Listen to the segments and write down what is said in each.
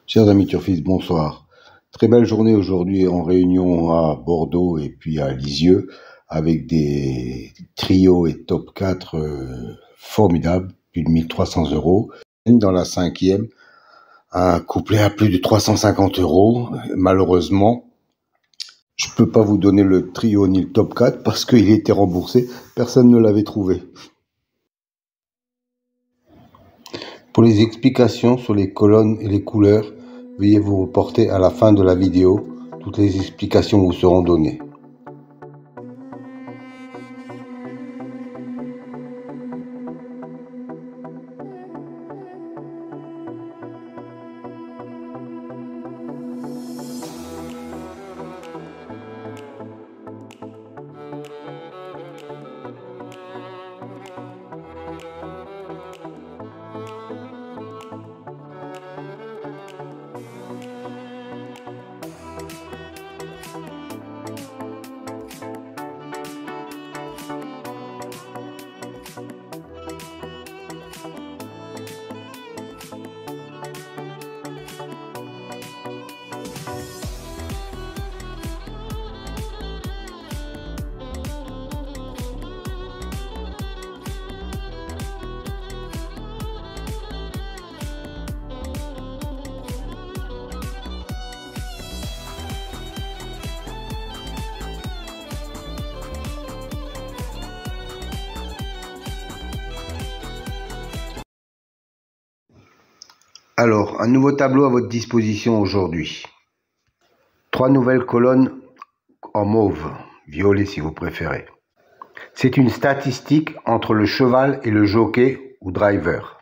Chers amis turfistes, bonsoir. Très belle journée aujourd'hui en réunion à Bordeaux et puis à Lisieux avec des trios et top 4 formidables, plus de 1300 euros. Dans la cinquième, un couplet à plus de 350 euros. Malheureusement, je peux pas vous donner le trio ni le top 4 parce qu'il était remboursé. Personne ne l'avait trouvé. Pour les explications sur les colonnes et les couleurs, veuillez vous reporter à la fin de la vidéo. Toutes les explications vous seront données. Alors, un nouveau tableau à votre disposition aujourd'hui. 3 nouvelles colonnes en mauve, violet si vous préférez. C'est une statistique entre le cheval et le jockey ou driver.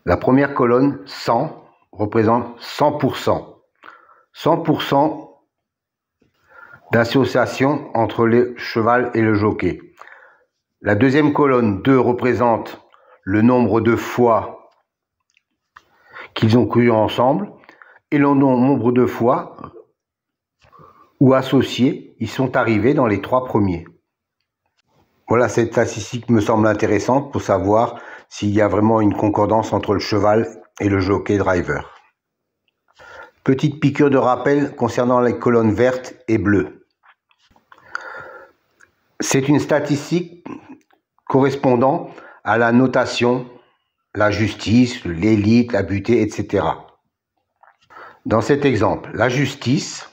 La première colonne, 100, représente 100%. 100% d'association entre le cheval et le jockey. La deuxième colonne, 2, représente le nombre de fois qu'ils ont couru ensemble et le nombre de fois où associés ils sont arrivés dans les 3 premiers. Voilà, cette statistique me semble intéressante pour savoir s'il y a vraiment une concordance entre le cheval et le jockey driver. Petite piqûre de rappel concernant les colonnes vertes et bleues. C'est une statistique correspondant à la notation, la justice, l'élite, la butée, etc. Dans cet exemple, la justice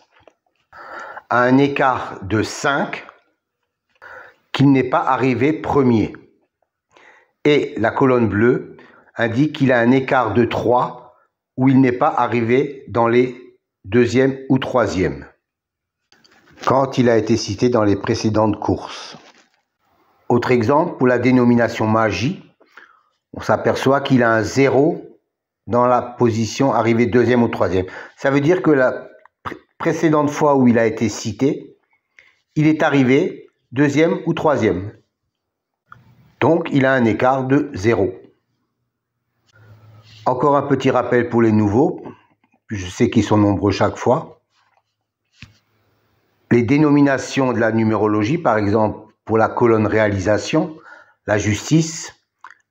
a un écart de 5 qu'il n'est pas arrivé premier. Et la colonne bleue indique qu'il a un écart de 3 où il n'est pas arrivé dans les 2e ou 3e, quand il a été cité dans les précédentes courses. Autre exemple, pour la dénomination magie, on s'aperçoit qu'il a un 0 dans la position arrivée 2e ou 3e. Ça veut dire que la précédente fois où il a été cité, il est arrivé 2e ou 3e. Donc, il a un écart de 0. Encore un petit rappel pour les nouveaux. Je sais qu'ils sont nombreux chaque fois. Les dénominations de la numérologie, par exemple, pour la colonne réalisation, la justice,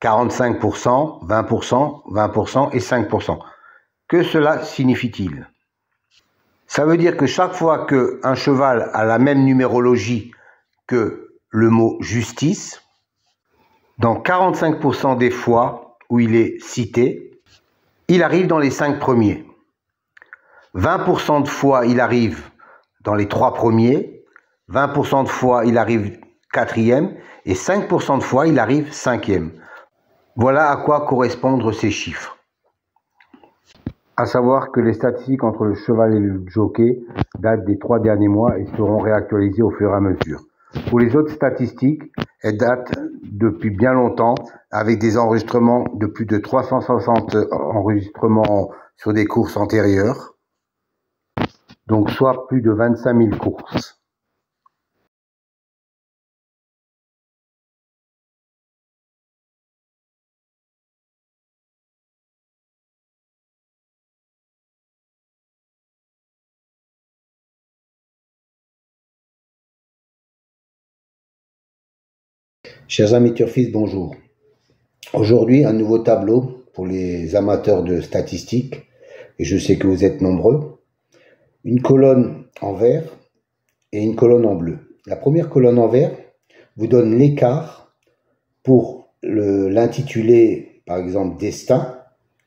45%, 20%, 20% et 5%. Que cela signifie-t-il? Ça veut dire que chaque fois qu'un cheval a la même numérologie que le mot justice, dans 45% des fois où il est cité, il arrive dans les 5 premiers. 20% de fois, il arrive dans les 3 premiers. 20% de fois, il arrive 4e. Et 5% de fois, il arrive 5e. Voilà à quoi correspondent ces chiffres. À savoir que les statistiques entre le cheval et le jockey datent des 3 derniers mois et seront réactualisées au fur et à mesure. Pour les autres statistiques, elles datent depuis bien longtemps avec des enregistrements de plus de 360 enregistrements sur des courses antérieures. Donc soit plus de 25 000 courses. Chers amis turfistes, bonjour. Aujourd'hui, un nouveau tableau pour les amateurs de statistiques. et je sais que vous êtes nombreux, une colonne en vert et une colonne en bleu. La première colonne en vert vous donne l'écart pour l'intitulé, par exemple, Destin,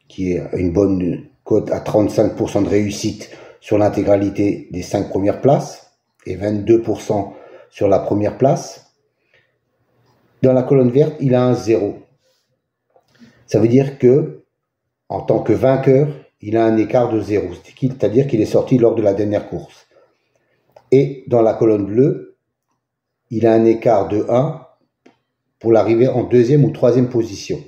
qui est une bonne cote à 35% de réussite sur l'intégralité des 5 premières places et 22% sur la première place. Dans la colonne verte, il a un 0. Ça veut dire que, en tant que vainqueur, il a un écart de 0, c'est-à-dire qu'il est sorti lors de la dernière course. Et dans la colonne bleue, il a un écart de 1 pour l'arrivée en 2e ou 3e position.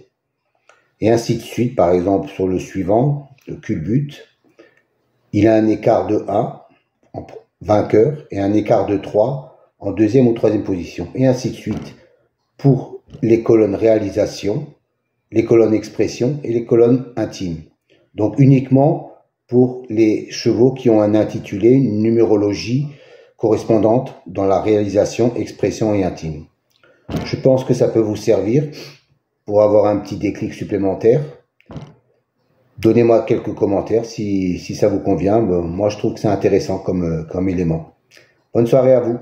Et ainsi de suite, par exemple, sur le suivant, le culbute, il a un écart de 1 en vainqueur et un écart de 3 en 2e ou 3e position. Et ainsi de suite pour les colonnes réalisation, les colonnes expression et les colonnes intimes. Donc uniquement pour les chevaux qui ont un intitulé, une numérologie correspondante dans la réalisation, expression et intime. Je pense que ça peut vous servir pour avoir un petit déclic supplémentaire. Donnez-moi quelques commentaires si ça vous convient. Moi, je trouve que c'est intéressant comme élément. Bonne soirée à vous.